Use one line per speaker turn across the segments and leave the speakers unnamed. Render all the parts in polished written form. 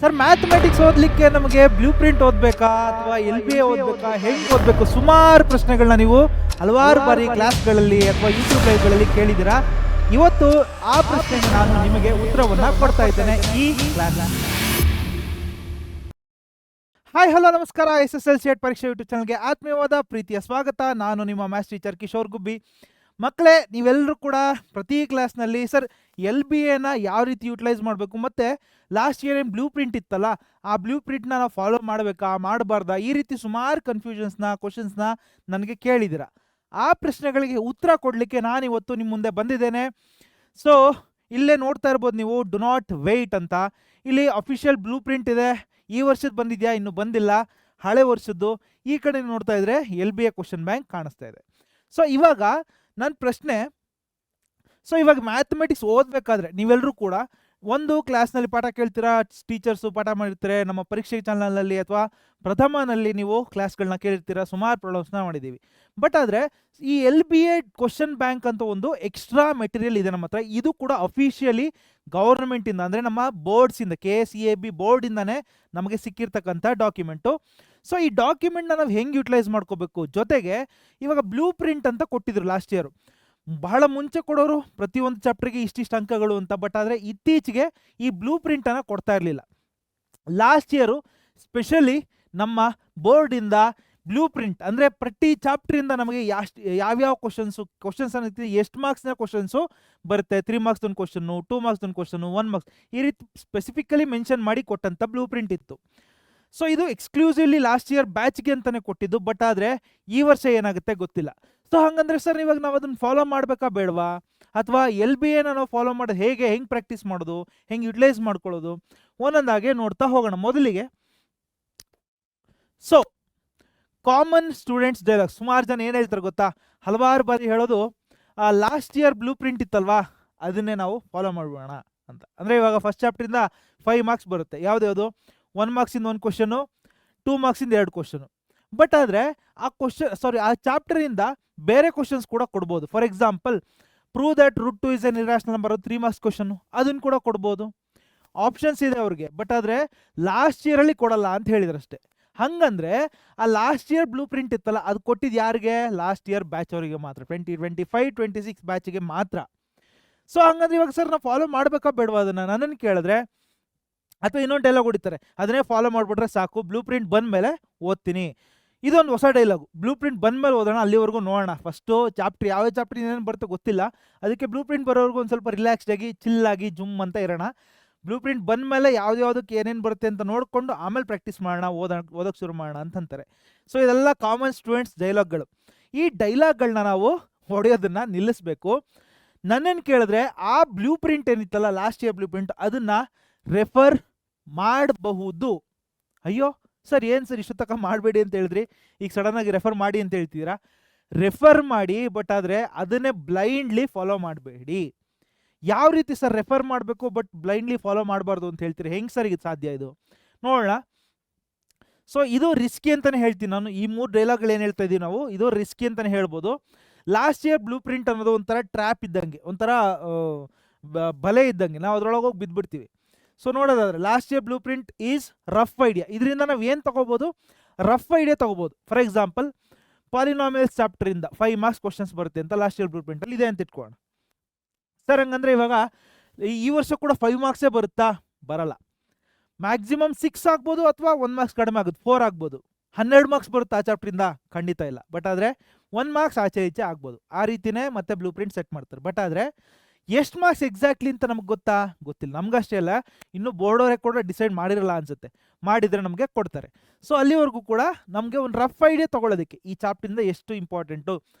Sir mathematics ಓದಲಿಕ್ಕೆ ನಮಗೆ blue print ಓದಬೇಕಾ ಅಥವಾ LBA ಓದಬೇಕಾ, ಹೆಂಗೆ ಓದಬೇಕು? ಸುಮಾರು ಪ್ರಶ್ನೆಗಳನ್ನ ನೀವು ಹಲವಾರು ಬಾರಿ ಕ್ಲಾಸ್ಗಳಲ್ಲಿ ಅಥವಾ ಯೂಟ್ಯೂಬ್ ಲೈವ್ಗಳಲ್ಲಿ ಕೇಳಿದ್ದೀರಾ. ಇವತ್ತು ಆ ಪ್ರಶ್ನೆಗೆ ನಾನು ನಿಮಗೆ ಉತ್ತರವನ್ನು ಕೊಡ್ತಾ ಇದ್ದೇನೆ ಈ ಕ್ಲಾಸ್. ಹಾಯ್ ಹಲೋ ನಮಸ್ಕಾರ. SSLC ಪರೀಕ್ಷೆ ಯೂಟ್ಯೂಬ್ ಚಾನಲ್ಗೆ ಆತ್ಮೀಯವಾದ ಪ್ರೀತಿಯ ಸ್ವಾಗತ. ನಾನು ನಿಮ್ಮ ಮ್ಯಾಥ್ಸ್ ಟೀಚರ್ ಕಿಶೋರ್ ಗುಬ್ಬಿ. ಮಕ್ಕಳೇ, ನೀವೆಲ್ಲರೂ ಕೂಡ ಪ್ರತಿ ಕ್ಲಾಸ್ನಲ್ಲಿ ಸರ್ LBAನ ಯಾವ ರೀತಿ ಯೂಟಿಲೈಸ್ ಮಾಡಬೇಕು, ಮತ್ತು ಲಾಸ್ಟ್ ಇಯರ್ ಏನು ಬ್ಲೂ ಪ್ರಿಂಟ್ ಇತ್ತಲ್ಲ, ಆ ಬ್ಲೂ ಪ್ರಿಂಟ್ನ ನಾವು ಫಾಲೋ ಮಾಡಬೇಕಾ ಮಾಡಬಾರ್ದಾ, ಈ ರೀತಿ ಸುಮಾರು ಕನ್ಫ್ಯೂಷನ್ಸ್ನ ಕ್ವಶನ್ಸ್ನ ನನಗೆ ಕೇಳಿದ್ದೀರಾ. ಆ ಪ್ರಶ್ನೆಗಳಿಗೆ ಉತ್ತರ ಕೊಡಲಿಕ್ಕೆ ನಾನಿವತ್ತು ನಿಮ್ಮ ಮುಂದೆ ಬಂದಿದ್ದೇನೆ. ಸೊ ಇಲ್ಲೇ ನೋಡ್ತಾ ಇರ್ಬೋದು ನೀವು, ಡು ನಾಟ್ ವೆಯ್ಟ್ ಅಂತ. ಇಲ್ಲಿ ಅಫಿಷಿಯಲ್ ಬ್ಲೂ ಪ್ರಿಂಟ್ ಇದೆ. ಈ ವರ್ಷದ ಬಂದಿದೆಯಾ? ಇನ್ನೂ ಬಂದಿಲ್ಲ, ಹಳೆ ವರ್ಷದ್ದು. ಈ ಕಡೆ ನೋಡ್ತಾ ಇದ್ರೆ LBA ಕ್ವಶನ್ ಬ್ಯಾಂಕ್ ಕಾಣಿಸ್ತಾ ಇದೆ. ಸೊ ಇವಾಗ ನನ್ನ ಪ್ರಶ್ನೆ, ಇವಾಗ ಮ್ಯಾಥಮೆಟಿಕ್ಸ್ ಓದಬೇಕಾದ್ರೆ ನೀವೆಲ್ಲರೂ ಕೂಡ ಒಂದು ಕ್ಲಾಸ್ನಲ್ಲಿ ಪಾಠ ಕೇಳ್ತೀರಾ, ಟೀಚರ್ಸು ಪಾಠ ಮಾಡಿರ್ತಾರೆ, ನಮ್ಮ ಪರೀಕ್ಷೆ ಚಾನಲಲ್ಲಿ ಅಥವಾ ಪ್ರಥಮನಲ್ಲಿ ನೀವು ಕ್ಲಾಸ್ಗಳನ್ನ ಕೇಳಿರ್ತೀರಾ, ಸುಮಾರು ಪ್ರಾಬ್ಲಮ್ಸ್ನ ಮಾಡಿದ್ದೀವಿ. ಬಟ್ ಆದರೆ ಈ LBA ಕ್ವಶನ್ ಬ್ಯಾಂಕ್ ಅಂತ ಒಂದು ಎಕ್ಸ್ಟ್ರಾ ಮೆಟೀರಿಯಲ್ ಇದೆ ನಮ್ಮ ಹತ್ರ. ಇದು ಕೂಡ ಅಫಿಷಿಯಲಿ ಗೌರ್ಮೆಂಟಿಂದ, ಅಂದರೆ ನಮ್ಮ ಬೋರ್ಡ್ಸಿಂದ, KCAB ಬೋರ್ಡಿಂದನೇ ನಮಗೆ ಸಿಕ್ಕಿರ್ತಕ್ಕಂಥ ಡಾಕ್ಯುಮೆಂಟು. ಸೊ ಈ ಡಾಕ್ಯುಮೆಂಟ್ನ ನಾವು ಹೆಂಗೆ ಯೂಟಿಲೈಸ್ ಮಾಡ್ಕೋಬೇಕು, ಜೊತೆಗೆ ಇವಾಗ ಬ್ಲೂ ಪ್ರಿಂಟ್ ಅಂತ ಕೊಟ್ಟಿದ್ರು ಲಾಸ್ಟ್ ಇಯರು. ಬಹಳ ಮುಂಚೆ ಕೊಡೋರು ಪ್ರತಿಯೊಂದು ಚಾಪ್ಟರ್ಗೆ ಇಷ್ಟಿಷ್ಟು ಅಂಕಗಳು ಅಂತ. ಬಟ್ ಆದರೆ ಇತ್ತೀಚೆಗೆ ಈ ಬ್ಲೂ ಪ್ರಿಂಟನ್ನು ಕೊಡ್ತಾ ಇರಲಿಲ್ಲ. ಲಾಸ್ಟ್ ಇಯರು ಸ್ಪೆಷಲಿ ನಮ್ಮ ಬೋರ್ಡಿಂದ ಬ್ಲೂ ಪ್ರಿಂಟ್, ಅಂದರೆ ಪ್ರತಿ ಚಾಪ್ಟ್ರಿಂದ ನಮಗೆ ಯಾವ್ಯಾವ ಕ್ವಶನ್ಸ್ ಅನ್ನೋದು ಎಷ್ಟು ಮಾರ್ಕ್ಸ್ನ ಕ್ವಶನ್ಸು ಬರುತ್ತೆ, 3 ಮಾರ್ಕ್ಸ್ ಒಂದು ಕ್ವಶನ್ನು, 2 ಮಾರ್ಕ್ಸ್ ಒಂದು ಕ್ವಶನ್ನು, 1 ಮಾರ್ಕ್ಸ್, ಈ ರೀತಿ ಸ್ಪೆಸಿಫಿಕಲಿ ಮೆನ್ಷನ್ ಮಾಡಿ ಕೊಟ್ಟಂಥ ಬ್ಲೂ ಪ್ರಿಂಟ್ ಇತ್ತು. ಸೊ ಇದು ಎಕ್ಸ್ಕ್ಲೂಸಿವ್ಲಿ ಲಾಸ್ಟ್ ಇಯರ್ ಬ್ಯಾಚ್ಗೆ ಅಂತಲೇ ಕೊಟ್ಟಿದ್ದು. ಬಟ್ ಆದರೆ ಈ ವರ್ಷ ಏನಾಗುತ್ತೆ ಗೊತ್ತಿಲ್ಲ. ಸೊ ಹಾಗಂದ್ರೆ ಸರ್ ಇವಾಗ ನಾವು ಅದನ್ನು ಫಾಲೋ ಮಾಡಬೇಕಾ ಬೇಡವಾ, ಅಥವಾ LBAನ ನಾವು ಫಾಲೋ ಮಾಡೋದು ಹೇಗೆ, ಹೆಂಗೆ ಪ್ರಾಕ್ಟೀಸ್ ಮಾಡೋದು, ಹೆಂಗೆ ಯುಟಿಲೈಸ್ ಮಾಡ್ಕೊಳ್ಳೋದು, ಒಂದೊಂದಾಗೆ ನೋಡ್ತಾ ಹೋಗೋಣ. ಮೊದಲಿಗೆ ಸೊ ಕಾಮನ್ ಸ್ಟೂಡೆಂಟ್ಸ್ ಡೈಲಾಗ್. ಸುಮಾರು ಜನ ಏನು ಹೇಳ್ತಾರೆ ಗೊತ್ತಾ, ಹಲವಾರು ಬಾರಿ ಹೇಳೋದು, ಲಾಸ್ಟ್ ಇಯರ್ ಬ್ಲೂ ಪ್ರಿಂಟ್ ಇತ್ತಲ್ವಾ, ಅದನ್ನೇ ನಾವು ಫಾಲೋ ಮಾಡ್ಬೋಣ ಅಂತ. ಅಂದರೆ ಇವಾಗ ಫಸ್ಟ್ ಚಾಪ್ಟ್ರಿಂದ 5 ಮಾರ್ಕ್ಸ್ ಬರುತ್ತೆ. ಯಾವುದು 1 ಮಾರ್ಕ್ಸಿಂದ 1 ಕ್ವಶನು, 2 ಮಾರ್ಕ್ಸಿಂದ 2 ಕ್ವಶನು. ಬಟ್ ಆದರೆ ಆ ಚಾಪ್ಟರಿಂದ ಬೇರೆ ಕ್ವಶನ್ಸ್ ಕೂಡ ಕೊಡ್ಬೋದು. For example, prove that root 2 is an irrational number, 3 marks question, ಅದನ್ನು ಕೂಡ ಕೊಡ್ಬೋದು. ಆಪ್ಷನ್ಸ್ ಇದೆ ಅವ್ರಿಗೆ. ಬಟ್ ಆದರೆ ಲಾಸ್ಟ್ ಇಯರಲ್ಲಿ ಕೊಡಲ್ಲ ಅಂತ ಹೇಳಿದ್ರು ಅಷ್ಟೇ. ಹಂಗಂದ್ರೆ ಆ ಲಾಸ್ಟ್ ಇಯರ್ ಬ್ಲೂ ಪ್ರಿಂಟ್ ಇತ್ತಲ್ಲ, ಅದು ಕೊಟ್ಟಿದ್ದು ಯಾರಿಗೆ? ಲಾಸ್ಟ್ ಇಯರ್ ಬ್ಯಾಚ್ ಅವರಿಗೆ ಮಾತ್ರ, 2025-26 ಬ್ಯಾಚಿಗೆ ಮಾತ್ರ. ಸೊ ಹಂಗಂದ್ರೆ ಇವಾಗ ಸರ್ ನಾವು ಫಾಲೋ ಮಾಡಬೇಕಾ ಬೇಡವಾ ಅದನ್ನು ನನ್ನನ್ನು ಕೇಳಿದ್ರೆ, ಅಥವಾ ಇನ್ನೊಂದು ಡೈಲಾಗ್ ಹೊಡಿತಾರೆ, ಅದನ್ನೇ ಫಾಲೋ ಮಾಡಿಬಿಟ್ರೆ ಸಾಕು, ಬ್ಲೂ ಪ್ರಿಂಟ್ ಬಂದ ಮೇಲೆ ಓದ್ತೀನಿ. ಇದೊಂದು ಹೊಸ ಡೈಲಾಗು, ಬ್ಲೂ ಪ್ರಿಂಟ್ ಬಂದ ಮೇಲೆ ಓದೋಣ, ಅಲ್ಲಿವರೆಗೂ ನೋಡೋಣ. ಫಸ್ಟು ಚಾಪ್ಟ್ರ್ ಯಾವ ಚಾಪ್ಟ್ರ್ ಏನೇನು ಬರುತ್ತೆ ಗೊತ್ತಿಲ್ಲ, ಅದಕ್ಕೆ ಬ್ಲೂ ಪ್ರಿಂಟ್ ಬರೋವರೆಗೂ ಒಂದು ಸ್ವಲ್ಪ ರಿಲ್ಯಾಕ್ಸ್ಡಾಗಿ ಚಿಲ್ಲಾಗಿ ಜುಮ್ ಅಂತ ಇರೋಣ. ಬ್ಲೂ ಪ್ರಿಂಟ್ ಬಂದ ಮೇಲೆ ಯಾವುದಕ್ಕೆ ಏನೇನು ಬರುತ್ತೆ ಅಂತ ನೋಡಿಕೊಂಡು ಆಮೇಲೆ ಪ್ರಾಕ್ಟೀಸ್ ಮಾಡೋಣ, ಓದೋಕ್ಕೆ ಶುರು ಮಾಡೋಣ ಅಂತಂತಾರೆ. ಸೊ ಇದೆಲ್ಲ ಕಾಮನ್ ಸ್ಟೂಡೆಂಟ್ಸ್ ಡೈಲಾಗ್ಗಳು. ಈ ಡೈಲಾಗ್ಗಳನ್ನ ನಾವು ಹೊಡೆಯೋದನ್ನು ನಿಲ್ಲಿಸಬೇಕು. ನನ್ನನ್ನು ಕೇಳಿದ್ರೆ ಆ ಬ್ಲೂ ಪ್ರಿಂಟ್ ಏನಿತ್ತಲ್ಲ, ಲಾಸ್ಟ್ ಇಯರ್ ಬ್ಲೂ ಪ್ರಿಂಟ್, ಅದನ್ನು ರೆಫರ್ ಮಾಡಬಹುದು. ಅಯ್ಯೋ ಸರ್ ಏನು ಸರ್ ಇಷ್ಟು ತನಕ ಮಾಡಬೇಡಿ ಅಂತ ಹೇಳಿದ್ರಿ, ಈಗ ಸಡನ್ನಾಗಿ ರೆಫರ್ ಮಾಡಿ ಅಂತ ಹೇಳ್ತಿದ್ದೀರಾ. ರೆಫರ್ ಮಾಡಿ, ಬಟ್ ಆದರೆ ಅದನ್ನೇ ಬ್ಲೈಂಡ್ಲಿ ಫಾಲೋ ಮಾಡಬೇಡಿ. ಯಾವ ರೀತಿ ಸರ್ ರೆಫರ್ ಮಾಡಬೇಕು ಬಟ್ ಬ್ಲೈಂಡ್ಲಿ ಫಾಲೋ ಮಾಡಬಾರ್ದು ಅಂತ ಹೇಳ್ತೀರಿ? ಹೆಂಗೆ ಸರ್ ಇದು ಸಾಧ್ಯ? ಇದು ನೋಡೋಣ. ಸೊ ಇದು ರಿಸ್ಕಿ ಅಂತಲೇ ಹೇಳ್ತೀನಿ ನಾನು. ಈ 3 ಡೈಲಾಗ್ಗಳು ಏನು ಹೇಳ್ತಾ ಇದ್ದೀವಿ ನಾವು, ಇದು ರಿಸ್ಕಿ ಅಂತಲೇ ಹೇಳ್ಬೋದು. ಲಾಸ್ಟ್ ಇಯರ್ ಬ್ಲೂ ಪ್ರಿಂಟ್ ಅನ್ನೋದು ಒಂಥರ ಟ್ರ್ಯಾಪ್ ಇದ್ದಂಗೆ, ಒಂಥರ ಬಲೆ ಇದ್ದಂಗೆ, ನಾವು ಅದರೊಳಗೆ ಹೋಗಿ ಬಿದ್ದುಬಿಡ್ತೀವಿ. ಸೊ ನೋಡೋದಾದ್ರೆ last year blue print is rough idea. ಇದರಿಂದ ನಾವು ಏನು ತೊಗೋಬೋದು? ರಫ್ ಐಡಿಯಾ ತೊಗೋಬೋದು. ಫಾರ್ ಎಕ್ಸಾಂಪಲ್, ಪಾಲಿನಾಮಿಯಲ್ಸ್ ಚಾಪ್ಟರಿಂದ 5 ಮಾರ್ಕ್ಸ್ ಕ್ವಶನ್ಸ್ ಬರುತ್ತೆ ಅಂತ ಲಾಸ್ಟ್ ಇಯರ್ ಬ್ಲೂ ಪ್ರಿಂಟಲ್ಲಿ ಇದೆ ಅಂತ ಇಟ್ಕೊಳ್ಳೋಣ. ಸರ್ ಹಂಗಂದ್ರೆ ಇವಾಗ ಈ ವರ್ಷ ಕೂಡ 5 ಮಾರ್ಕ್ಸೇ ಬರುತ್ತಾ? ಬರಲ್ಲ. ಮ್ಯಾಕ್ಸಿಮಮ್ 6 ಆಗ್ಬೋದು, ಅಥವಾ 1 ಮಾರ್ಕ್ಸ್ ಕಡಿಮೆ ಆಗುತ್ತೆ, 4 ಆಗ್ಬೋದು. 12 ಮಾರ್ಕ್ಸ್ ಬರುತ್ತೆ ಆ ಚಾಪ್ಟ್ರಿಂದ? ಖಂಡಿತ ಇಲ್ಲ. ಬಟ್ ಆದರೆ 1 ಮಾರ್ಕ್ಸ್ ಆಚೆ ಈಚೆ ಆಗ್ಬೋದು. ಆ ರೀತಿಯೇ ಮತ್ತೆ ಬ್ಲೂ ಪ್ರಿಂಟ್ ಸೆಟ್ ಮಾಡ್ತಾರೆ. ಬಟ್ ಆದರೆ ಎಷ್ಟು ಮಾರ್ಕ್ಸ್ ಎಕ್ಸಾಕ್ಟ್ಲಿ ಅಂತ ನಮಗೆ ಗೊತ್ತಿಲ್ಲ. ನಮಗಷ್ಟೇ ಅಲ್ಲ, ಇನ್ನೂ ಬೋರ್ಡವರೇ ಕೂಡ ಡಿಸೈಡ್ ಮಾಡಿರಲ್ಲ ಅನ್ಸುತ್ತೆ. ಮಾಡಿದರೆ ನಮಗೆ ಕೊಡ್ತಾರೆ. ಸೊ ಅಲ್ಲಿವರೆಗೂ ಕೂಡ ನಮಗೆ ಒಂದು ರಫ್ ಐಡಿಯಾ ತೊಗೊಳ್ಳೋದಕ್ಕೆ, ಈ ಚಾಪ್ಟ್ರಿಂದ ಎಷ್ಟು ಇಂಪಾರ್ಟೆಂಟು,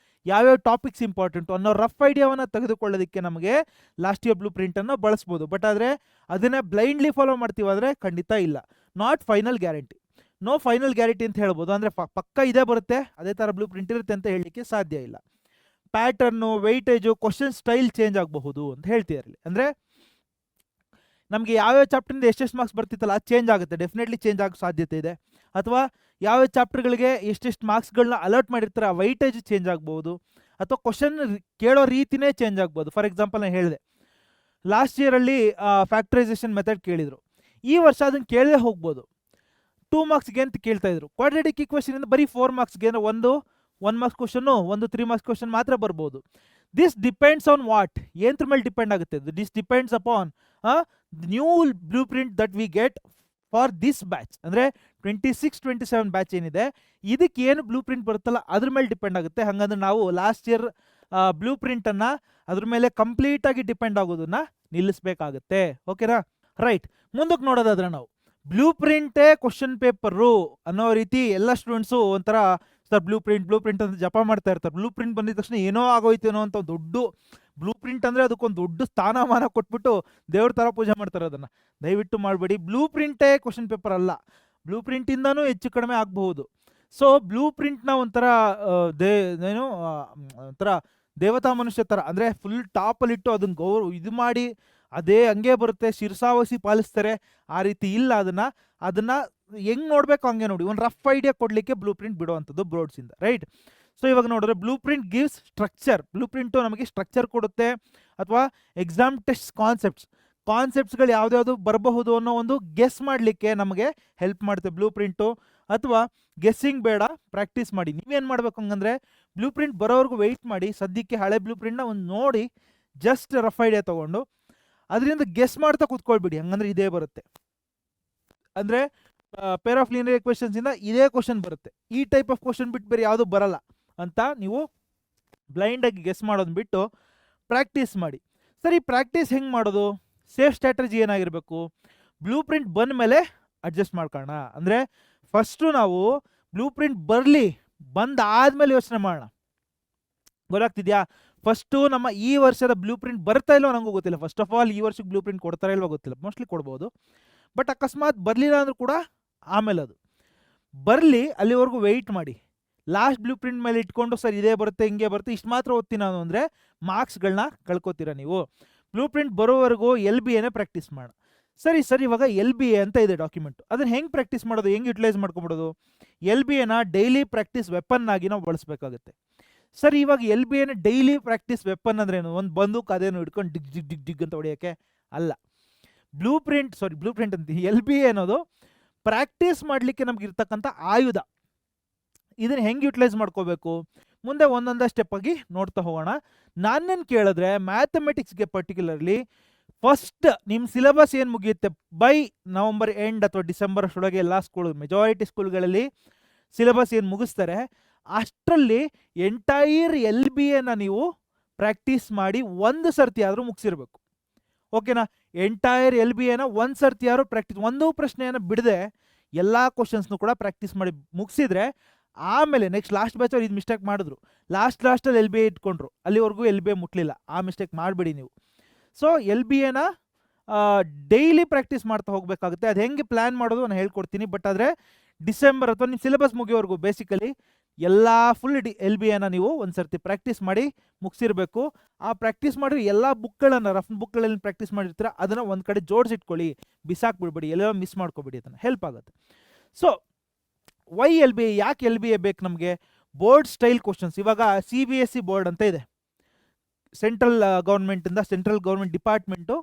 ಯಾವ್ಯಾವ ಟಾಪಿಕ್ಸ್ ಇಂಪಾರ್ಟೆಂಟು ಅನ್ನೋ ರಫ್ ಐಡಿಯಾವನ್ನು ತೆಗೆದುಕೊಳ್ಳೋದಕ್ಕೆ ನಮಗೆ ಲಾಸ್ಟ್ ಇಯರ್ ಬ್ಲೂ ಪ್ರಿಂಟನ್ನು ಬಳಸ್ಬೋದು. ಬಟ್ ಆದರೆ ಅದನ್ನೇ ಬ್ಲೈಂಡ್ಲಿ ಫಾಲೋ ಮಾಡ್ತೀವಾದರೆ ಖಂಡಿತ ಇಲ್ಲ. Not final guarantee, no final guarantee ಅಂತ ಹೇಳ್ಬೋದು. ಅಂದರೆ ಪಕ್ಕ ಇದೇ ಬರುತ್ತೆ, ಅದೇ ಥರ ಬ್ಲೂ ಪ್ರಿಂಟ್ ಇರುತ್ತೆ ಅಂತ ಹೇಳಲಿಕ್ಕೆ ಸಾಧ್ಯ ಇಲ್ಲ. Pattern, weightage, question style change ಆಗಬಹುದು ಅಂತ ಹೇಳ್ತಿರಲಿ. ಅಂದರೆ ನಮಗೆ ಯಾವ್ಯಾವ ಚಾಪ್ಟ್ರಿಂದ ಎಷ್ಟೆಷ್ಟು ಮಾರ್ಕ್ಸ್ ಬರ್ತಿತ್ತಲ್ಲ, ಅದು ಚೇಂಜ್ ಆಗುತ್ತೆ, ಡೆಫಿನೆಟ್ಲಿ ಚೇಂಜ್ ಆಗೋ ಸಾಧ್ಯತೆ ಇದೆ. ಅಥವಾ ಯಾವ್ಯಾವ ಚಾಪ್ಟರ್ಗಳಿಗೆ ಎಷ್ಟೆಷ್ಟು ಮಾರ್ಕ್ಸ್ಗಳನ್ನ ಅಲರ್ಟ್ ಮಾಡಿರ್ತಾರೆ, ಆ ವೈಟೇಜ್ ಚೇಂಜ್ ಆಗ್ಬೋದು. ಅಥವಾ ಕ್ವಶನ್ ಕೇಳೋ ರೀತಿನೇ ಚೇಂಜ್ ಆಗ್ಬೋದು. ಫಾರ್ ಎಕ್ಸಾಂಪಲ್ ನಾನು ಹೇಳಿದೆ, ಲಾಸ್ಟ್ ಇಯರಲ್ಲಿ ಫ್ಯಾಕ್ಟರೈಸೇಷನ್ ಮೆಥಡ್ ಕೇಳಿದರು. ಈ ವರ್ಷ ಅದನ್ನು ಕೇಳದೆ ಹೋಗ್ಬೋದು. 2 ಮಾರ್ಕ್ಸ್ಗೆ ಅಂತ ಕೇಳ್ತಾ ಇದ್ರು. ಕ್ವಾಡ್ರಾಟಿಕ್ ಈಕ್ವೇಷನ್ ಇಂದ ಬರೀ 4 ಮಾರ್ಕ್ಸ್ಗೆ ಅಂದರೆ ಒಂದು 1 ಮಾರ್ಕ್ಸ್ ಕ್ವಶನ್ನು, ಒಂದು 3 ಮಾರ್ಕ್ಸ್ ಕ್ವಶನ್ ಮಾತ್ರ ಬರ್ಬೋದು. ದಿಸ್ ಡಿಪೆಂಡ್ಸ್ ಆನ್ ವಾಟ್, ಏನತ್ರ ಮೇಲೆ ಡಿಪೆಂಡ್ ಆಗುತ್ತೆ? This depends upon new blue print that we get for this batch. ಅಂದರೆ 26-27 ಬ್ಯಾಚ್ ಏನಿದೆ ಇದಕ್ಕೆ ಏನು ಬ್ಲೂ ಪ್ರಿಂಟ್ ಬರುತ್ತಲ್ಲ ಅದ್ರ ಮೇಲೆ ಡಿಪೆಂಡ್ ಆಗುತ್ತೆ. ಹಾಗಂದ್ರೆ ನಾವು ಲಾಸ್ಟ್ ಇಯರ್ ಬ್ಲೂ ಪ್ರಿಂಟನ್ನು ಅದ್ರ ಮೇಲೆ ಕಂಪ್ಲೀಟಾಗಿ ಡಿಪೆಂಡ್ ಆಗೋದನ್ನ ನಿಲ್ಲಿಸಬೇಕಾಗುತ್ತೆ. ಓಕೆನಾ? ರೈಟ್. ಮುಂದಕ್ಕೆ ನೋಡೋದಾದ್ರೆ ನಾವು ಬ್ಲೂ ಪ್ರಿಂಟೇ ಕ್ವಶನ್ ಪೇಪರು ಅನ್ನೋ ರೀತಿ ಎಲ್ಲ ಸ್ಟೂಡೆಂಟ್ಸು ಒಂಥರ ಸರ್ ಬ್ಲೂ ಪ್ರಿಂಟ್ ಅಂತ ಜಪ ಮಾಡ್ತಾ ಇರ್ತಾರೆ. ಬ್ಲೂ ಪ್ರಿಂಟ್ ಬಂದಿದ ತಕ್ಷಣ ಏನೋ ಆಗೋಯ್ತೇನೋ ಅಂತ ದೊಡ್ಡ ಬ್ಲೂ ಪ್ರಿಂಟ್ ಅಂದರೆ ಅದಕ್ಕೊಂದು ದೊಡ್ಡ ಸ್ಥಾನಮಾನ ಕೊಟ್ಬಿಟ್ಟು ದೇವ್ರ ಥರ ಪೂಜೆ ಮಾಡ್ತಾರೆ. ಅದನ್ನು ದಯವಿಟ್ಟು ಮಾಡಬೇಡಿ. ಬ್ಲೂ ಪ್ರಿಂಟೇ ಕ್ವಶನ್ ಪೇಪರ್ ಅಲ್ಲ, ಬ್ಲೂ ಪ್ರಿಂಟಿಂದನೂ ಹೆಚ್ಚು ಕಡಿಮೆ ಆಗಬಹುದು. ಸೊ ಬ್ಲೂ ಪ್ರಿಂಟ್ನ ಒಂಥರ ಒಂಥರ ದೇವತಾ ಮನುಷ್ಯ ಥರ, ಅಂದರೆ ಫುಲ್ ಟಾಪಲ್ಲಿಟ್ಟು ಅದನ್ನು ಇದು ಮಾಡಿ ಅದೇ ಹಂಗೆ ಬರುತ್ತೆ, ಶಿರ್ಸಾವಸಿ ಪಾಲಿಸ್ತಾರೆ. ಆ ರೀತಿ ಇಲ್ಲ. ಅದನ್ನು ಹೆಂಗೆ ನೋಡಬೇಕು ಹಂಗೆ ನೋಡಿ, ಒಂದು ರಫ್ ಐಡಿಯಾ ಕೊಡಲಿಕ್ಕೆ ಬ್ಲೂ ಪ್ರಿಂಟ್ ಬಿಡುವಂಥದ್ದು ಬೋರ್ಡ್ಸಿಂದ. ರೈಟ್. ಸೊ ಇವಾಗ ನೋಡಿದ್ರೆ blue print gives structure. Blue print ನಮಗೆ ಸ್ಟ್ರಕ್ಚರ್ ಕೊಡುತ್ತೆ, ಅಥವಾ ಎಕ್ಸಾಮ್ ಟೆಸ್ಟ್ ಕಾನ್ಸೆಪ್ಟ್ಸ್ಗಳು ಯಾವ್ದ್ಯಾವುದು ಬರಬಹುದು ಅನ್ನೋ ಒಂದು ಗೆಸ್ ಮಾಡಲಿಕ್ಕೆ ನಮಗೆ ಹೆಲ್ಪ್ ಮಾಡುತ್ತೆ ಬ್ಲೂ ಪ್ರಿಂಟು. ಅಥವಾ ಗೆಸ್ಸಿಂಗ್ ಬೇಡ, ಪ್ರಾಕ್ಟೀಸ್ ಮಾಡಿ. ನೀವೇನು ಮಾಡಬೇಕು ಹಂಗಂದರೆ ಬ್ಲೂ ಪ್ರಿಂಟ್ ಬರೋವರೆಗೂ ವೆಯ್ಟ್ ಮಾಡಿ. ಸದ್ಯಕ್ಕೆ ಹಳೆ ಬ್ಲೂ ಪ್ರಿಂಟ್ನ ಒಂದು ನೋಡಿ, ಜಸ್ಟ್ ರಫ್ ಐಡಿಯಾ ತೊಗೊಂಡು ಅದರಿಂದ ಗೆಸ್ ಮಾಡ್ತಾ ಕೂತ್ಕೊಳ್ಬಿಡಿ. ಹಂಗಂದ್ರೆ ಇದೇ ಬರುತ್ತೆ. ಅಂದರೆ ಪೇರ್ ಆಫ್ ಲೀನಿಯರ್ ಈಕ್ವೇಷನ್ಸಿಂದ ಇದೇ ಕ್ವಶನ್ ಬರುತ್ತೆ. ಈ ಟೈಪ್ ಆಫ್ ಕ್ವಶನ್ ಬಿಟ್ಟು ಬೇರೆ ಯಾವುದು ಬರಲ್ಲ ಅಂತ ನೀವು ಬ್ಲೈಂಡಾಗಿ ಗೆಸ್ ಮಾಡೋದು ಬಿಟ್ಟು ಪ್ರಾಕ್ಟೀಸ್ ಮಾಡಿ. ಸರಿ, ಪ್ರಾಕ್ಟೀಸ್ ಹೆಂಗೆ ಮಾಡೋದು? ಸೇಫ್ ಸ್ಟ್ರಾಟಜಿ ಏನಾಗಿರಬೇಕು? ಬ್ಲೂ ಪ್ರಿಂಟ್ ಬಂದ ಮೇಲೆ ಅಡ್ಜಸ್ಟ್ ಮಾಡ್ಕೊಳ್ಳೋಣ. ಅಂದರೆ ಫಸ್ಟು ನಾವು ಬ್ಲೂ ಪ್ರಿಂಟ್ ಬಂದಾದ್ಮೇಲೆ ಯೋಚನೆ ಮಾಡೋಣ. ಗೊತ್ತಾಗ್ತಿದ್ಯಾ? ಫಸ್ಟು ನಮ್ಮ ಈ ವರ್ಷದ ಬ್ಲೂ ಪ್ರಿಂಟ್ ಬರ್ತಾ ಇಲ್ವೋ ನನಗೂ ಗೊತ್ತಿಲ್ಲ. ಫಸ್ಟ್ ಆಫ್ ಆಲ್ ಈ ವರ್ಷಕ್ಕೆ ಬ್ಲೂ ಪ್ರಿಂಟ್ ಕೊಡ್ತಾರ ಇಲ್ವೋ ಗೊತ್ತಿಲ್ಲ. ಮೋಸ್ಟ್ಲಿ ಕೊಡ್ಬೋದು. ಬಟ್ ಅಕಸ್ಮಾತ್ ಬರಲಿಲ್ಲ ಅಂದರೂ ಕೂಡ ಆಮೇಲೆ ಅದು ಬರಲಿ, ಅಲ್ಲಿವರೆಗೂ ವೆಯ್ಟ್ ಮಾಡಿ. ಲಾಸ್ಟ್ ಬ್ಲೂ ಪ್ರಿಂಟ್ ಮೇಲೆ ಇಟ್ಕೊಂಡು ಸರ್ ಇದೇ ಬರುತ್ತೆ ಹಿಂಗೆ ಬರುತ್ತೆ ಇಷ್ಟು ಮಾತ್ರ ಓದ್ತೀನಿ ನಾನು ಅಂದರೆ ಮಾರ್ಕ್ಸ್ಗಳನ್ನ ಕಳ್ಕೊತೀರ ನೀವು. ಬ್ಲೂ ಪ್ರಿಂಟ್ ಬರೋವರೆಗೂ LBAನೇ ಪ್ರಾಕ್ಟೀಸ್ ಮಾಡೋಣ. ಸರಿ, ಇವಾಗ LBA ಅಂತ ಇದೆ ಡಾಕ್ಯುಮೆಂಟು. ಅದನ್ನು ಹೆಂಗೆ ಪ್ರಾಕ್ಟೀಸ್ ಮಾಡೋದು, ಹೆಂಗೆ ಯುಟಿಲೈಸ್ ಮಾಡ್ಕೊಬಿಡೋದು? LBAನ ಡೈಲಿ ಪ್ರಾಕ್ಟೀಸ್ ವೆಪನ್ ಆಗಿ ನಾವು ಬಳಸಬೇಕಾಗುತ್ತೆ. ಸರಿ, ಇವಾಗ LBAನ ಡೈಲಿ ಪ್ರಾಕ್ಟೀಸ್ ವೆಪನ್ ಅಂದ್ರೇನು? ಒಂದು ಬಂದೂಕ್ ಅದೇನು ಹಿಡ್ಕೊಂಡು ಡಿಗ್ ಅಂತ ಹೊಡೆಯೋಕ್ಕೆ ಅಲ್ಲ. ಬ್ಲೂ ಪ್ರಿಂಟ್ ಅಂತ LBA ಅನ್ನೋದು ಪ್ರಾಕ್ಟೀಸ್ ಮಾಡಲಿಕ್ಕೆ ನಮ್ಗೆ ಇರ್ತಕ್ಕಂಥ ಆಯುಧ. ಇದನ್ನು ಹೆಂಗೆ ಯುಟಿಲೈಸ್ ಮಾಡ್ಕೋಬೇಕು ಮುಂದೆ ಒಂದೊಂದೇ ಸ್ಟೆಪ್ ಆಗಿ ನೋಡ್ತಾ ಹೋಗೋಣ. ನಾನೇನು ಕೇಳಿದ್ರೆ ಮ್ಯಾಥಮೆಟಿಕ್ಸ್ಗೆ ಪರ್ಟಿಕ್ಯುಲರ್ಲಿ ಫಸ್ಟ್ ನಿಮ್ಮ ಸಿಲೆಬಸ್ ಏನು ಮುಗಿಯುತ್ತೆ ಬೈ ನವಂಬರ್ ಎಂಡ್ ಅಥವಾ ಡಿಸೆಂಬರ್ ಅಷ್ಟೊಳಗೆ ಎಲ್ಲ ಮೆಜಾರಿಟಿ ಸ್ಕೂಲ್ಗಳಲ್ಲಿ ಸಿಲೆಬಸ್ ಏನು ಮುಗಿಸ್ತಾರೆ ಅಷ್ಟರಲ್ಲಿ ಎಂಟೈರ್ LBAನ ನೀವು ಪ್ರಾಕ್ಟೀಸ್ ಮಾಡಿ ಒಂದು ಸರ್ತಿ ಆದರೂ ಮುಗಿಸಿರ್ಬೇಕು. ಓಕೆನಾ? ಎಂಟೈರ್ LBAನ ಒಂದು ಸರ್ತಿ ಆದರೂ ಪ್ರಾಕ್ಟೀಸ್, ಒಂದು ಪ್ರಶ್ನೆಯನ್ನು ಬಿಡದೆ ಎಲ್ಲ ಕ್ವಶನ್ಸ್ನು ಕೂಡ ಪ್ರಾಕ್ಟೀಸ್ ಮಾಡಿ ಮುಗಿಸಿದ್ರೆ ಆಮೇಲೆ ನೆಕ್ಸ್ಟ್ ಲಾಸ್ಟ್ ಬ್ಯಾಚ್ ಅವ್ರು ಇದು ಮಿಸ್ಟೇಕ್ ಮಾಡಿದ್ರು, ಲಾಸ್ಟಲ್ಲಿ LBA ಇಟ್ಕೊಂಡ್ರು, ಅಲ್ಲಿವರೆಗೂ LBA ಮುಟ್ಲಿಲ್ಲ. ಆ ಮಿಸ್ಟೇಕ್ ಮಾಡಬೇಡಿ ನೀವು. ಸೊ LBAನ ಡೈಲಿ ಪ್ರಾಕ್ಟೀಸ್ ಮಾಡ್ತಾ ಹೋಗಬೇಕಾಗುತ್ತೆ. ಅದು ಹೆಂಗೆ ಪ್ಲ್ಯಾನ್ ಮಾಡೋದು ನಾನು ಹೇಳ್ಕೊಡ್ತೀನಿ. ಬಟ್ ಆದರೆ ಡಿಸೆಂಬರ್ ಅಥವಾ ನಿಮ್ಮ ಸಿಲೆಬಸ್ ಮುಗಿಯೋವರೆಗೂ ಬೇಸಿಕಲಿ ಎಲ್ಲ ಫುಲ್ LBAನ ನೀವು ಒಂದು ಸರ್ತಿ ಪ್ರಾಕ್ಟೀಸ್ ಮಾಡಿ ಮುಗಿಸಿರ್ಬೇಕು. ಆ ಪ್ರಾಕ್ಟೀಸ್ ಮಾಡಿ ಎಲ್ಲ ಬುಕ್ಗಳನ್ನು, ರಫ್ ಬುಕ್ಗಳಲ್ಲಿ ಪ್ರಾಕ್ಟೀಸ್ ಮಾಡಿರ್ತೀರ ಅದನ್ನು ಒಂದು ಕಡೆ ಜೋಡಿಸಿಟ್ಕೊಳ್ಳಿ, ಬಿಸಾಕ್ಬಿಡ್ಬೇಡಿ, ಎಲ್ಲೋ ಮಿಸ್ ಮಾಡ್ಕೊಬೇಡಿ, ಅದನ್ನು ಹೆಲ್ಪ್ ಆಗುತ್ತೆ. ಸೊ ವೈ LBA, ಯಾಕೆ LBA ಬೇಕು ನಮಗೆ? Board style questions. ಇವಾಗ CBSE ಬೋರ್ಡ್ ಅಂತ ಇದೆ, central government department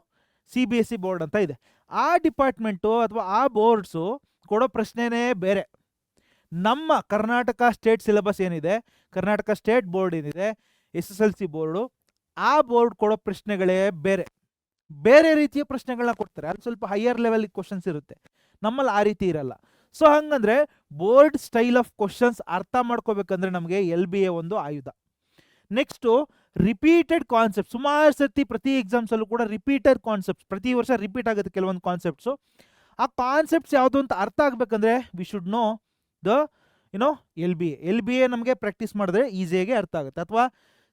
CBSE board ಅಂತ ಇದೆ. ಆ ಡಿಪಾರ್ಟ್ಮೆಂಟು ಅಥವಾ ಆ ಬೋರ್ಡ್ಸು ಕೊಡೋ ಪ್ರಶ್ನೆನೇ ಬೇರೆ. ನಮ್ಮ ಕರ್ನಾಟಕ ಸ್ಟೇಟ್ ಸಿಲೆಬಸ್ ಏನಿದೆ, ಕರ್ನಾಟಕ ಸ್ಟೇಟ್ ಬೋರ್ಡ್ ಏನಿದೆ, SSLC ಬೋರ್ಡು, ಆ ಬೋರ್ಡ್ ಕೊಡೋ ಪ್ರಶ್ನೆಗಳೇ ಬೇರೆ ರೀತಿಯ ಪ್ರಶ್ನೆಗಳನ್ನ ಕೊಡ್ತಾರೆ. ಅಲ್ಲಿ ಸ್ವಲ್ಪ ಹೈಯರ್ ಲೆವೆಲ್ ಕ್ವಶನ್ಸ್ ಇರುತ್ತೆ, ನಮ್ಮಲ್ಲಿ ಆ ರೀತಿ ಇರಲ್ಲ. ಸೊ ಹಂಗಂದ್ರೆ ಬೋರ್ಡ್ ಸ್ಟೈಲ್ ಆಫ್ ಕ್ವಶನ್ಸ್ ಅರ್ಥ ಮಾಡ್ಕೋಬೇಕಂದ್ರೆ ನಮಗೆ LBA ಒಂದು ಆಯುಧ. Next repeated concept. ಸುಮಾರು ಸರ್ತಿ ಪ್ರತಿ ಎಕ್ಸಾಮ್ಸಲ್ಲೂ ಕೂಡ ರಿಪೀಟೆಡ್ ಕಾನ್ಸೆಪ್ಟ್ಸ್, ಪ್ರತಿ ವರ್ಷ ರಿಪೀಟ್ ಆಗುತ್ತೆ ಕೆಲವೊಂದು ಕಾನ್ಸೆಪ್ಟ್ಸು. ಆ ಕಾನ್ಸೆಪ್ಟ್ಸ್ ಯಾವುದು ಅಂತ ಅರ್ಥ ಆಗಬೇಕಂದ್ರೆ we should know the LBA ನಮಗೆ ಪ್ರಾಕ್ಟೀಸ್ ಮಾಡಿದ್ರೆ ಈಸಿಯಾಗಿ ಅರ್ಥ ಆಗುತ್ತೆ. ಅಥವಾ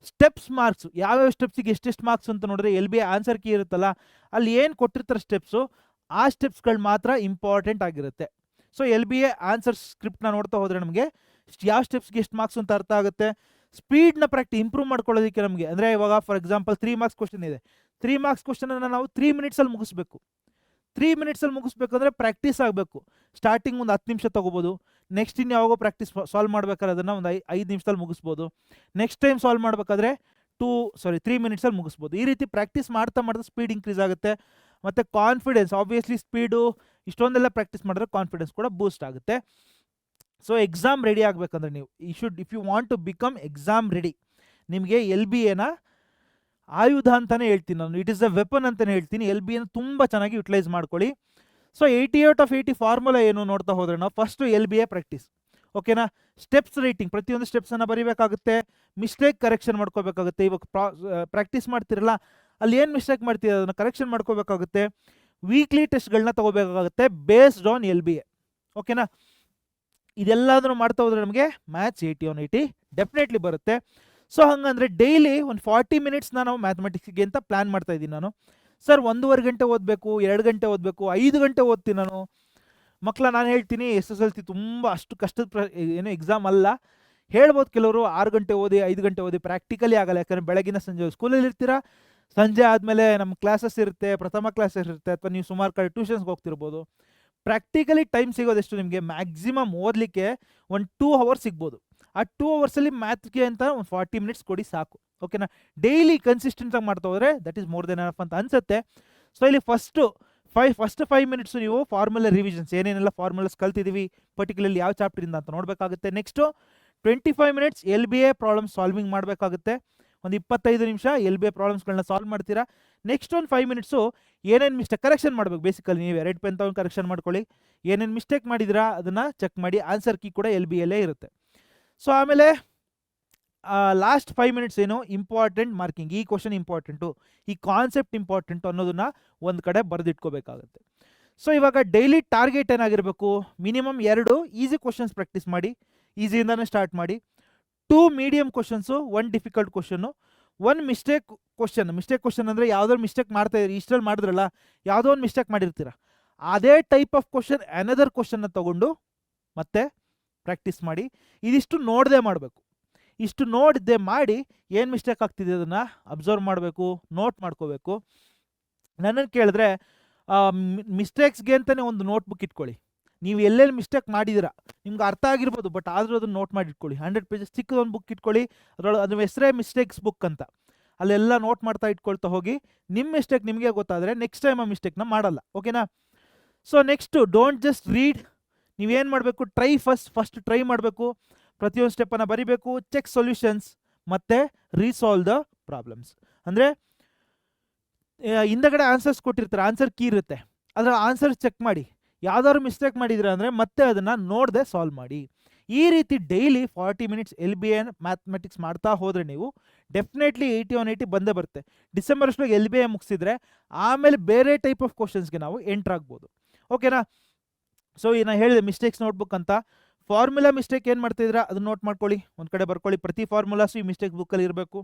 ಸ್ಟೆಪ್ಸ್ ಮಾರ್ಕ್ಸ್, ಯಾವ್ಯಾವ ಸ್ಟೆಪ್ಸಿಗೆ ಎಷ್ಟೆಷ್ಟು ಮಾರ್ಕ್ಸ್ ಅಂತ ನೋಡಿದ್ರೆ LBA ಆನ್ಸರ್ ಕೀ ಇರುತ್ತಲ್ಲ, ಅಲ್ಲಿ ಏನು ಕೊಟ್ಟಿರ್ತಾರೆ ಸ್ಟೆಪ್ಸು, ಆ ಸ್ಟೆಪ್ಸ್ಗಳು ಮಾತ್ರ ಇಂಪಾರ್ಟೆಂಟ್ ಆಗಿರುತ್ತೆ. ಸೊ LBA ಆನ್ಸರ್ ಸ್ಕ್ರಿಪ್ಟ್ನ ನೋಡ್ತಾ ಹೋದರೆ ನಮಗೆ ಯಾವ ಸ್ಟೆಪ್ಸ್ಗೆ ಎಷ್ಟು ಮಾರ್ಕ್ಸ್ ಅಂತ ಅರ್ಥ ಆಗುತ್ತೆ. ಸ್ಪೀಡ್ನ ಇಂಪ್ರೂವ್ ಮಾಡ್ಕೊಳ್ಳೋದಕ್ಕೆ ನಮಗೆ, ಅಂದರೆ ಇವಾಗ ಫಾರ್ ಎಕ್ಸಾಂಪಲ್ 3 ಮಾರ್ಕ್ಸ್ ಕ್ವಶನ್ ಇದೆ, 3 ಮಾರ್ಕ್ಸ್ ಕ್ವಶನನ್ನು ನಾವು 3 ಮಿನಿಟ್ಸಲ್ಲಿ ಮುಗಿಸ್ಬೇಕು. 3 ಮಿನಿಟ್ಸಲ್ಲಿ ಮುಗಿಸ್ಬೇಕಂದ್ರೆ ಪ್ರಾಕ್ಟೀಸ್ ಆಗಬೇಕು. ಸ್ಟಾರ್ಟಿಂಗ್ ಒಂದು 10 ನಿಮಿಷ ತೊಗೋಬೋದು, ನೆಕ್ಸ್ಟ್ ಇನ್ನು ಯಾವಾಗೋ ಪ್ರಾಕ್ಟೀಸ್ ಸಾಲ್ವ್ ಮಾಡ್ಬೇಕಾದ್ರೆ ಅದನ್ನು ಒಂದು 5 ನಿಮಿಷದಲ್ಲಿ ಮುಗಿಸ್ಬೋದು, ನೆಕ್ಸ್ಟ್ ಟೈಮ್ ಸಾಲ್ವ್ ಮಾಡಬೇಕಾದ್ರೆ 3 ಮಿನಿಟ್ಸಲ್ಲಿ ಮುಗಿಸ್ಬೋದು. ಈ ರೀತಿ ಪ್ರಾಕ್ಟೀಸ್ ಮಾಡ್ತಾ ಸ್ಪೀಡ್ ಇನ್ಕ್ರೀಸ್ ಆಗುತ್ತೆ. ಮತ್ತು ಕಾನ್ಫಿಡೆನ್ಸ್, ಆಬ್ವಿಯಸ್ಲಿ ಸ್ಪೀಡು ಇಷ್ಟೊಂದೆಲ್ಲ ಪ್ರಾಕ್ಟೀಸ್ ಮಾಡಿದ್ರೆ ಕಾನ್ಫಿಡೆನ್ಸ್ ಕೂಡ ಬೂಸ್ಟ್ ಆಗುತ್ತೆ. ಸೊ ಎಕ್ಸಾಮ್ ರೆಡಿ ಆಗಬೇಕಂದ್ರೆ ನೀವು if you want to become exam ready, ನಿಮಗೆ LBAನ ಆಯುಧ ಅಂತಲೇ ಹೇಳ್ತೀನಿ ನಾನು, ಇಟ್ ಇಸ್ ಅ ವೆಪನ್ ಅಂತಲೇ ಹೇಳ್ತೀನಿ. LBAನ ತುಂಬ ಚೆನ್ನಾಗಿ ಯುಟಿಲೈಸ್ ಮಾಡ್ಕೊಳ್ಳಿ. ಸೊ 88/80 ಫಾರ್ಮುಲಾ ಏನು ನೋಡ್ತಾ ಹೋದರೆ ನಾವು ಫಸ್ಟು LBA ಪ್ರಾಕ್ಟೀಸ್, ಓಕೆನಾ. ಸ್ಟೆಪ್ಸ್ ರೈಟಿಂಗ್, ಪ್ರತಿಯೊಂದು ಸ್ಟೆಪ್ಸನ್ನು ಬರೀಬೇಕಾಗುತ್ತೆ, ಮಿಸ್ಟೇಕ್ ಕರೆಕ್ಷನ್ ಮಾಡ್ಕೋಬೇಕಾಗುತ್ತೆ. ಇವಾಗ ಪ್ರಾಕ್ಟೀಸ್ ಮಾಡ್ತಿರಲ್ಲ, ಅಲ್ಲಿ ಏನು ಮಿಸ್ಟೇಕ್ ಮಾಡ್ತೀರ ಅದನ್ನು ಕರೆಕ್ಷನ್ ಮಾಡ್ಕೋಬೇಕಾಗುತ್ತೆ. ವೀಕ್ಲಿ ಟೆಸ್ಟ್ಗಳನ್ನ ತೊಗೋಬೇಕಾಗುತ್ತೆ ಬೇಸ್ಡ್ ಆನ್ LBA, ಓಕೆನಾ. ಇದೆಲ್ಲದನ್ನು ಮಾಡ್ತಾ ಹೋದರೆ ನಮಗೆ ಮ್ಯಾಥ್ಸ್ 80/80 ಡೆಫಿನೆಟ್ಲಿ ಬರುತ್ತೆ. ಸೊ ಹಾಗಂದರೆ ಡೈಲಿ ಒಂದು 40 ಮಿನಿಟ್ಸ್ನ ನಾವು ಮ್ಯಾಥಮೆಟಿಕ್ಸ್ಗೆ ಅಂತ ಪ್ಲ್ಯಾನ್ ಮಾಡ್ತಾ ಇದ್ದೀನಿ ನಾನು. ಸರ್ 1.5 ಗಂಟೆ ಓದಬೇಕು, 2 ಗಂಟೆ ಓದಬೇಕು, 5 ಗಂಟೆ ಓದ್ತೀನಿ ನಾನು. ಮಕ್ಕಳ ನಾನು ಹೇಳ್ತೀನಿ SSLC ತುಂಬ ಅಷ್ಟು ಕಷ್ಟದ ಏನು ಎಕ್ಸಾಮ್ ಅಲ್ಲ. ಹೇಳ್ಬೋದು ಕೆಲವರು 6 ಗಂಟೆ ಓದಿ 5 ಗಂಟೆ ಓದಿ, ಪ್ರಾಕ್ಟಿಕಲಿ ಆಗಲ್ಲ. ಯಾಕಂದರೆ ಬೆಳಗಿನ ಸಂಜೆ ಸ್ಕೂಲಲ್ಲಿ ಇರ್ತೀರಾ, ಸಂಜೆ ಆದಮೇಲೆ ನಮ್ಮ ಕ್ಲಾಸಸ್ ಇರುತ್ತೆ, ಪ್ರಥಮ ಕ್ಲಾಸಸ್ ಇರುತ್ತೆ, ಅಥವಾ ನೀವು ಸುಮಾರು ಕಡೆ ಟ್ಯೂಷನ್ಸ್ಗೆ ಹೋಗ್ತಿರ್ಬೋದು. ಪ್ರಾಕ್ಟಿಕಲಿ ಟೈಮ್ ಸಿಗೋದೆಷ್ಟು ನಿಮಗೆ, ಮ್ಯಾಕ್ಸಿಮಮ್ ಓದಲಿಕ್ಕೆ ಒಂದು 2 ಅವರ್ಸ್ ಸಿಗ್ಬೋದು. ಆ 2 ಅವರ್ಸಲ್ಲಿ ಮ್ಯಾಥ್ಗೆ ಅಂತ ಒಂದು 40 ಮಿನಿಟ್ಸ್ ಕೊಡಿ ಸಾಕು, ಓಕೆನಾ. ಡೈಲಿ ಕನ್ಸಿಸ್ಟೆಂಟಾಗಿ ಮಾಡ್ತಾ ಹೋದರೆ that is more than enough ಅಂತ ಅನಿಸುತ್ತೆ. ಸೊ ಇಲ್ಲಿ ಫಸ್ಟ್ 5 ಮಿನಿಟ್ಸು ನೀವು ಫಾರ್ಮುಲಾ ರಿವಿಷನ್ಸ್, ಏನೇನೆಲ್ಲ ಫಾರ್ಮುಲಾಸ್ ಕಲ್ತಿದ್ದೀವಿ, ಪರ್ಟಿಕ್ಯುಲರ್ಲಿ ಯಾವ ಚಾಪ್ಟ್ರಿಂದ ಅಂತ ನೋಡಬೇಕಾಗುತ್ತೆ. Next 25 minutes LBA problem solving ಮಾಡಬೇಕಾಗುತ್ತೆ. ಒಂದು 25 ನಿಮಿಷ LBA ಪ್ರಾಬ್ಲಮ್ಸ್ಗಳನ್ನ ಸಾಲ್ವ್ ಮಾಡ್ತೀರಾ. ನೆಕ್ಸ್ಟ್ ಒಂದು 5 ಮಿನಿಟ್ಸು ಏನೇನು ಮಿಸ್ಟೇಕ್ ಕರೆಕ್ಷನ್ ಮಾಡಬೇಕು. ಬೇಸಿಕಲಿ ನೀವು ರೆಡ್ ಪೆನ್ ತಗೊಂಡು ಕರೆಕ್ಷನ್ ಮಾಡ್ಕೊಳ್ಳಿ, ಏನೇನು ಮಿಸ್ಟೇಕ್ ಮಾಡಿದಿರಾ ಅದನ್ನು ಚೆಕ್ ಮಾಡಿ. ಆನ್ಸರ್ ಕೀ ಕೂಡ LBAಲೇ ಇರುತ್ತೆ. ಸೊ ಆಮೇಲೆ ಲಾಸ್ಟ್ 5 ಮಿನಿಟ್ಸ್ ಏನು ಇಂಪಾರ್ಟೆಂಟ್ ಮಾರ್ಕಿಂಗ್, ಈ ಕ್ವಶನ್ ಇಂಪಾರ್ಟೆಂಟು, ಈ ಕಾನ್ಸೆಪ್ಟ್ ಇಂಪಾರ್ಟೆಂಟು ಅನ್ನೋದನ್ನ ಒಂದು ಕಡೆ ಬರೆದಿಟ್ಕೋಬೇಕಾಗುತ್ತೆ. ಸೊ ಇವಾಗ ಡೈಲಿ ಟಾರ್ಗೆಟ್ ಏನಾಗಿರಬೇಕು, ಮಿನಿಮಮ್ 2 ಈಸಿ ಕ್ವಶನ್ಸ್ ಪ್ರಾಕ್ಟೀಸ್ ಮಾಡಿ, ಈಸಿಯಿಂದನೇ ಸ್ಟಾರ್ಟ್ ಮಾಡಿ. 2 medium questions, 1 difficult question, 1 mistake question ಅಂದರೆ ಯಾವುದೋ ಮಿಸ್ಟೇಕ್ ಮಾಡ್ತಾ ಇದ್ದೀರಿ, ಇಷ್ಟರಲ್ಲಿ ಮಾಡಿದ್ರಲ್ಲ ಯಾವುದೋ ಒಂದು ಮಿಸ್ಟೇಕ್ ಮಾಡಿರ್ತೀರ, ಅದೇ ಟೈಪ್ ಆಫ್ ಕ್ವಶನ್ ಅನದರ್ ಕ್ವಶನ್ನ ತೊಗೊಂಡು ಮತ್ತೆ ಪ್ರಾಕ್ಟೀಸ್ ಮಾಡಿ. ಇದಿಷ್ಟು ನೋಡದೆ ಮಾಡಬೇಕು, ಇಷ್ಟು ನೋಡದೆ ಮಾಡಿ ಏನು ಮಿಸ್ಟೇಕ್ ಆಗ್ತಿದೆ ಅದನ್ನು ಅಬ್ಸರ್ವ್ ಮಾಡಬೇಕು, ನೋಟ್ ಮಾಡ್ಕೋಬೇಕು. ನನ್ನನ್ನು ಕೇಳಿದ್ರೆ ಮಿಸ್ಟೇಕ್ಸ್ಗೆ ಅಂತಲೇ ಒಂದು ನೋಟ್ಬುಕ್ ಇಟ್ಕೊಳ್ಳಿ. ನೀವು ಎಲ್ಲೆಲ್ಲಿ ಮಿಸ್ಟೇಕ್ ಮಾಡಿದ್ದೀರಾ ನಿಮ್ಗೆ ಅರ್ಥ ಆಗಿರ್ಬೋದು, ಬಟ್ ಆದರೂ ಅದನ್ನು ನೋಟ್ ಮಾಡಿ ಇಟ್ಕೊಳ್ಳಿ. 100 ಪೇಜಸ್ ಚಿಕ್ಕದೊಂದು ಒಂದು ಬುಕ್ ಇಟ್ಕೊಳ್ಳಿ, ಅದರೊಳಗೆ ಅದ್ರ ಹೆಸರೇ ಮಿಸ್ಟೇಕ್ಸ್ ಬುಕ್ ಅಂತ. ಅಲ್ಲೆಲ್ಲ ನೋಟ್ ಮಾಡ್ತಾ ಇಟ್ಕೊಳ್ತಾ ಹೋಗಿ. ನಿಮ್ಮ ಮಿಸ್ಟೇಕ್ ನಿಮಗೆ ಗೊತ್ತಾದರೆ ನೆಕ್ಸ್ಟ್ ಟೈಮ್ ಆ ಮಿಸ್ಟೇಕ್ನ ಮಾಡಲ್ಲ, ಓಕೆನಾ. So next don't just read, ನೀವೇನು ಮಾಡಬೇಕು, ಟ್ರೈ ಫಸ್ಟ್ ಟ್ರೈ ಮಾಡಬೇಕು, ಪ್ರತಿಯೊಂದು ಸ್ಟೆಪ್ಪನ್ನು ಬರಿಬೇಕು, ಚೆಕ್ ಸೊಲ್ಯೂಷನ್ಸ್ ಮತ್ತು ರೀಸಾಲ್ವ್ ದ ಪ್ರಾಬ್ಲಮ್ಸ್. ಅಂದರೆ ಹಿಂದಗಡೆ ಆನ್ಸರ್ಸ್ ಕೊಟ್ಟಿರ್ತಾರೆ, ಆನ್ಸರ್ ಕೀ ಇರುತ್ತೆ, ಅದರ ಆನ್ಸರ್ ಚೆಕ್ ಮಾಡಿ. ಯಾವ್ದಾದ್ರು ಮಿಸ್ಟೇಕ್ ಮಾಡಿದ್ರೆ ಅಂದರೆ ಮತ್ತೆ ಅದನ್ನು ನೋಡದೆ ಸಾಲ್ವ್ ಮಾಡಿ. ಈ ರೀತಿ ಡೈಲಿ 40 ಮಿನಿಟ್ಸ್ LBA ಮ್ಯಾಥಮೆಟಿಕ್ಸ್ ಮಾಡ್ತಾ ಹೋದರೆ ನೀವು ಡೆಫಿನೆಟ್ಲಿ 80/80 ಬಂದೇ ಬರುತ್ತೆ. ಡಿಸೆಂಬರ್ ಅಷ್ಟೊಳಗೆ LBA ಮುಗಿಸಿದ್ರೆ ಆಮೇಲೆ ಬೇರೆ ಟೈಪ್ ಆಫ್ ಕ್ವಶನ್ಸ್ಗೆ ನಾವು ಎಂಟ್ರ್ ಆಗ್ಬೋದು, ಓಕೆನಾ. ಸೊ ನಾನು ಹೇಳಿದೆ ಮಿಸ್ಟೇಕ್ಸ್ ನೋಟ್ಬುಕ್ ಅಂತ. ಫಾರ್ಮುಲಾ ಮಿಸ್ಟೇಕ್ ಏನು ಮಾಡ್ತಿದ್ದೀರಾ ಅದನ್ನು ನೋಟ್ ಮಾಡ್ಕೊಳ್ಳಿ, ಒಂದು ಕಡೆ ಬರ್ಕೊಳ್ಳಿ. ಪ್ರತಿ ಫಾರ್ಮುಲಾಸು ಈ ಮಿಸ್ಟೇಕ್ ಬುಕ್ಕಲ್ಲಿ ಇರಬೇಕು.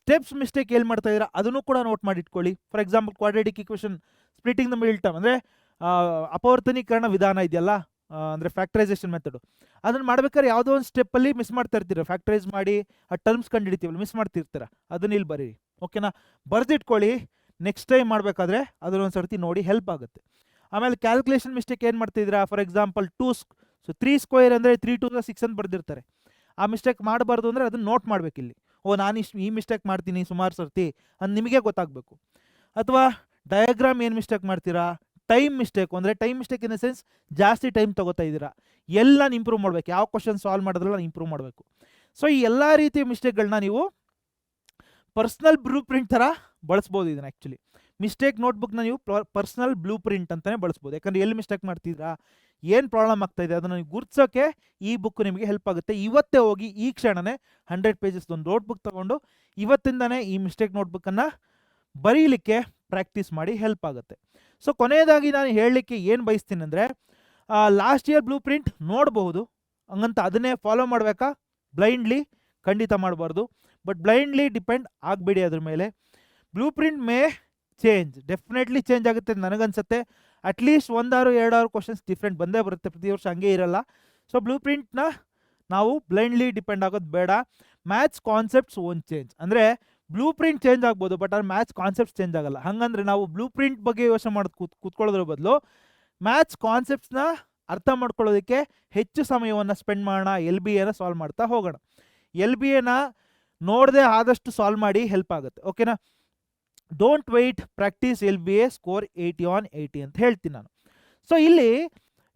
ಸ್ಟೆಪ್ಸ್ ಮಿಸ್ಟೇಕ್ ಏನು ಮಾಡ್ತಾ ಇದ್ದೀರಾ ಅದನ್ನು ಕೂಡ ನೋಟ್ ಮಾಡಿ ಇಟ್ಕೊಳ್ಳಿ. For example quadratic equation, splitting the middle term, ಅಂದರೆ ಅಪವರ್ತನೀಕರಣ ವಿಧಾನ ಇದೆಯಲ್ಲ, ಅಂದರೆ ಫ್ಯಾಕ್ಟರೈಸೇಷನ್ ಮೆಥಡು, ಅದನ್ನು ಮಾಡ್ಬೇಕಾದ್ರೆ ಯಾವುದೋ ಒಂದು ಸ್ಟೆಪ್ಪಲ್ಲಿ ಮಿಸ್ ಮಾಡ್ತಾ ಇರ್ತೀರ. ಫ್ಯಾಕ್ಟರೈಸ್ ಮಾಡಿ ಆ ಟರ್ಮ್ಸ್ ಕಂಡುಹಿಡಿತೀವಲ್ಲ, ಮಿಸ್ ಮಾಡ್ತಿರ್ತೀರ, ಅದನ್ನ ಇಲ್ಲಿ ಬರೀರಿ, ಓಕೆನಾ. ಬರೆದಿಟ್ಕೊಳ್ಳಿ, ನೆಕ್ಸ್ಟ್ ಟೈಮ್ ಮಾಡಬೇಕಾದ್ರೆ ಅದನ್ನೊಂದು ಸರ್ತಿ ನೋಡಿ ಹೆಲ್ಪ್ ಆಗುತ್ತೆ. ಆಮೇಲೆ ಕ್ಯಾಲ್ಕುಲೇಷನ್ ಮಿಸ್ಟೇಕ್ ಏನು ಮಾಡ್ತಿದ್ದೀರಾ, ಫಾರ್ ಎಕ್ಸಾಂಪಲ್ 3 ಸ್ಕ್ವೇರ್ ಅಂದರೆ 3 2 6 ಅಂತ ಬರ್ದಿರ್ತಾರೆ. ಆ ಮಿಸ್ಟೇಕ್ ಮಾಡಬಾರ್ದು ಅಂದರೆ ಅದನ್ನು ನೋಟ್ ಮಾಡಬೇಕಿಲ್ಲಿ. ನಾನು ಈ ಮಿಸ್ಟೇಕ್ ಮಾಡ್ತೀನಿ ಸುಮಾರು ಸರ್ತಿ ಅದು ನಿಮಗೆ ಗೊತ್ತಾಗಬೇಕು. ಅಥವಾ ಡಯಾಗ್ರಾಮ್ ಏನು ಮಿಸ್ಟೇಕ್ ಮಾಡ್ತೀರಾ, ಟೈಮ್ ಮಿಸ್ಟೇಕ್ ಅಂದರೆ time mistake in the sense ಜಾಸ್ತಿ ಟೈಮ್ ತೊಗೋತಾ ಇದ್ದೀರಾ, ಎಲ್ಲ ಇಂಪ್ರೂವ್ ಮಾಡಬೇಕು. ಯಾವ ಕ್ವಶನ್ ಸಾಲ್ವ್ ಮಾಡೋದ್ರಲ್ಲ ಇಂಪ್ರೂವ್ ಮಾಡಬೇಕು. ಸೊ ಈ ಎಲ್ಲ ರೀತಿಯ ಮಿಸ್ಟೇಕ್ಗಳನ್ನ ನೀವು ಪರ್ಸ್ನಲ್ ಬ್ಲೂ ಪ್ರಿಂಟ್ ಥರ ಬಳಸ್ಬೋದು. ಇದನ್ನು ಆ್ಯಕ್ಚುಲಿ ಮಿಸ್ಟೇಕ್ ನೋಟ್ಬುಕ್ನ ನೀವು ಪರ್ಸ್ನಲ್ ಬ್ಲೂ ಪ್ರಿಂಟ್ ಅಂತಲೇ ಬಳಸ್ಬೋದು. ಯಾಕಂದರೆ ಎಲ್ಲಿ ಮಿಸ್ಟೇಕ್ ಮಾಡ್ತಿದ್ದೀರಾ, ಏನು ಪ್ರಾಬ್ಲಮ್ ಆಗ್ತಾಯಿದೆ ಅದನ್ನು ನೀವು ಗುರ್ತಿಸೋಕ್ಕೆ ಈ ಬುಕ್ ನಿಮಗೆ ಹೆಲ್ಪ್ ಆಗುತ್ತೆ. ಇವತ್ತೇ ಹೋಗಿ ಈ ಕ್ಷಣನೇ 100 ಪೇಜಸ್ ಒಂದು ನೋಟ್ಬುಕ್ ತೊಗೊಂಡು ಇವತ್ತಿಂದನೇ ಈ ಮಿಸ್ಟೇಕ್ ನೋಟ್ಬುಕ್ಕನ್ನು ಬರೀಲಿಕ್ಕೆ ಪ್ರಾಕ್ಟೀಸ್ ಮಾಡಿ, ಹೆಲ್ಪ್ ಆಗುತ್ತೆ. ಸೊ ಕೊನೆಯದಾಗಿ ನಾನು ಹೇಳಲಿಕ್ಕೆ ಏನು ಬಯಸ್ತೀನಿ ಅಂದರೆ, ಲಾಸ್ಟ್ ಇಯರ್ ಬ್ಲೂ ಪ್ರಿಂಟ್ ನೋಡಬಹುದು, ಹಂಗಂತ ಅದನ್ನೇ ಫಾಲೋ ಮಾಡಬೇಕಾ, ಬ್ಲೈಂಡ್ಲಿ ಖಂಡಿತ ಮಾಡಬಾರ್ದು. ಬಟ್ ಬ್ಲೈಂಡ್ಲಿ ಡಿಪೆಂಡ್ ಆಗಬೇಡಿ ಅದ್ರ ಮೇಲೆ. Blue print May change, definitely change ಆಗುತ್ತೆ ನನಗನ್ಸುತ್ತೆ. ಅಟ್ಲೀಸ್ಟ್ 1-2 ಕ್ವಶನ್ಸ್ ಡಿಫ್ರೆಂಟ್ ಬಂದೇ ಬರುತ್ತೆ, ಪ್ರತಿ ವರ್ಷ ಹಂಗೆ ಇರಲ್ಲ. ಸೊ ಬ್ಲೂ ಪ್ರಿಂಟ್ನ ನಾವು ಬ್ಲೈಂಡ್ಲಿ ಡಿಪೆಂಡ್ ಆಗೋದು ಬೇಡ. ಮ್ಯಾಥ್ಸ್ ಕಾನ್ಸೆಪ್ಟ್ಸ್ ಓನ್ ಚೇಂಜ್, ಅಂದರೆ ಬ್ಲೂ ಪ್ರಿಂಟ್ ಚೇಂಜ್ ಆಗ್ಬೋದು, ಬಟ್ ಅದು ಮ್ಯಾಥ್ಸ್ ಕಾನ್ಸೆಪ್ಟ್ಸ್ ಚೇಂಜ್ ಆಗಲ್ಲ. ಹಾಗಂದ್ರೆ ನಾವು ಬ್ಲೂ ಪ್ರಿಂಟ್ ಬಗ್ಗೆ ಯೋಚನೆ ಮಾಡೋದು ಕೂತ್ಕೊಳ್ಳೋದ್ರ ಬದಲು ಮ್ಯಾಥ್ಸ್ ಕಾನ್ಸೆಪ್ಟ್ಸ್ನ ಅರ್ಥ ಮಾಡ್ಕೊಳ್ಳೋದಕ್ಕೆ ಹೆಚ್ಚು ಸಮಯವನ್ನು ಸ್ಪೆಂಡ್ ಮಾಡೋಣ, LBAನ ಸಾಲ್ವ್ ಮಾಡ್ತಾ ಹೋಗೋಣ. LBAನ ನೋಡದೆ ಆದಷ್ಟು ಸಾಲ್ವ್ ಮಾಡಿ, ಹೆಲ್ಪ್ ಆಗುತ್ತೆ, ಓಕೆನಾ. Don't wait, practice LBA, score 80 on 80 ಅಂತ ಹೇಳ್ತೀನಿ ನಾನು. ಸೊ ಇಲ್ಲಿ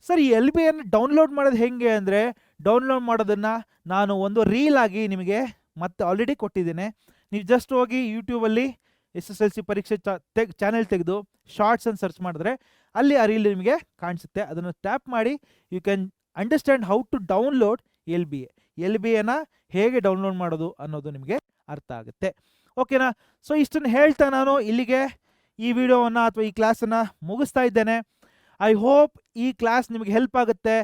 ಸರ್ ಈ LBAನ ಡೌನ್ಲೋಡ್ ಮಾಡೋದು ಹೆಂಗೆ ಅಂದರೆ, ಡೌನ್ಲೋಡ್ ಮಾಡೋದನ್ನು ನಾನು ಒಂದು ರೀಲ್ ಆಗಿ ನಿಮಗೆ ಮತ್ತೆ ಆಲ್ರೆಡಿ ಕೊಟ್ಟಿದ್ದೇನೆ. ನೀವು ಜಸ್ಟ್ ಹೋಗಿ ಯೂಟ್ಯೂಬಲ್ಲಿ SSLC ಪರೀಕ್ಷೆ ಚಾನೆಲ್ ತೆಗೆದು ಶಾರ್ಟ್ಸ್ ಅಂತ ಸರ್ಚ್ ಮಾಡಿದ್ರೆ ಅಲ್ಲಿ ಆ ರೀಲ್ ನಿಮಗೆ ಕಾಣಿಸುತ್ತೆ. ಅದನ್ನು ಟ್ಯಾಪ್ ಮಾಡಿ you can understand how to download LBAನ ಹೇಗೆ ಡೌನ್ಲೋಡ್ ಮಾಡೋದು ಅನ್ನೋದು ನಿಮಗೆ ಅರ್ಥ ಆಗುತ್ತೆ. ಓಕೆನಾ? ಸೊ ಇಷ್ಟನ್ನು ಹೇಳ್ತಾ ನಾನು ಇಲ್ಲಿಗೆ ಈ ವಿಡಿಯೋವನ್ನು ಅಥವಾ ಈ ಕ್ಲಾಸನ್ನು ಮುಗಿಸ್ತಾ ಇದ್ದೇನೆ. ಐ ಹೋಪ್ ಈ ಕ್ಲಾಸ್ ನಿಮಗೆ ಹೆಲ್ಪ್ ಆಗುತ್ತೆ.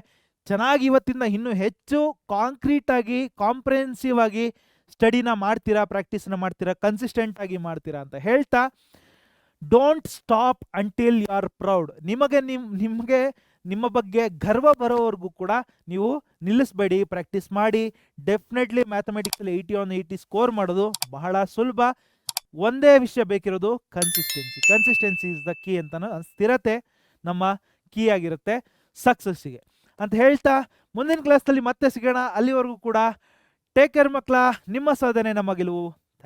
ಚೆನ್ನಾಗಿ ಇವತ್ತಿಂದ ಇನ್ನೂ ಹೆಚ್ಚು ಕಾಂಕ್ರೀಟಾಗಿ ಕಾಂಪ್ರಿಹೆನ್ಸಿವ್ ಆಗಿ ಸ್ಟಡಿನ ಮಾಡ್ತೀರಾ, ಪ್ರಾಕ್ಟೀಸ್ನ ಮಾಡ್ತೀರಾ, ಕನ್ಸಿಸ್ಟೆಂಟ್ ಆಗಿ ಮಾಡ್ತೀರಾ ಅಂತ ಹೇಳ್ತಾ, don't stop until you are proud. ನಿಮಗೆ ನಿಮ್ಮ ಬಗ್ಗೆ ಗರ್ವ ಬರೋವರೆಗೂ ಕೂಡ ನೀವು ನಿಲ್ಲಿಸಬೇಡಿ, ಪ್ರಾಕ್ಟೀಸ್ ಮಾಡಿ. ಡೆಫಿನೆಟ್ಲಿ ಮ್ಯಾಥಮೆಟಿಕ್ಸಲ್ಲಿ 80 on 80 ಸ್ಕೋರ್ ಮಾಡೋದು ಬಹಳ ಸುಲಭ. ಒಂದೇ ವಿಷಯ ಬೇಕಿರೋದು ಕನ್ಸಿಸ್ಟೆನ್ಸಿ ಇಸ್ ದ ಕೀ ಅಂತ, ಸ್ಥಿರತೆ ನಮ್ಮ ಕೀ ಆಗಿರುತ್ತೆ ಸಕ್ಸಸ್ಸಿಗೆ ಅಂತ ಹೇಳ್ತಾ, ಮುಂದಿನ ಕ್ಲಾಸ್ನಲ್ಲಿ ಮತ್ತೆ ಸಿಗೋಣ. ಅಲ್ಲಿವರೆಗೂ ಕೂಡ ಟೇಕ್ ಕೇರ್ ಮಕ್ಕಳ. ನಿಮ್ಮ ಸಾಧನೆ ನಮ್ಮ ಗೆಲುವು.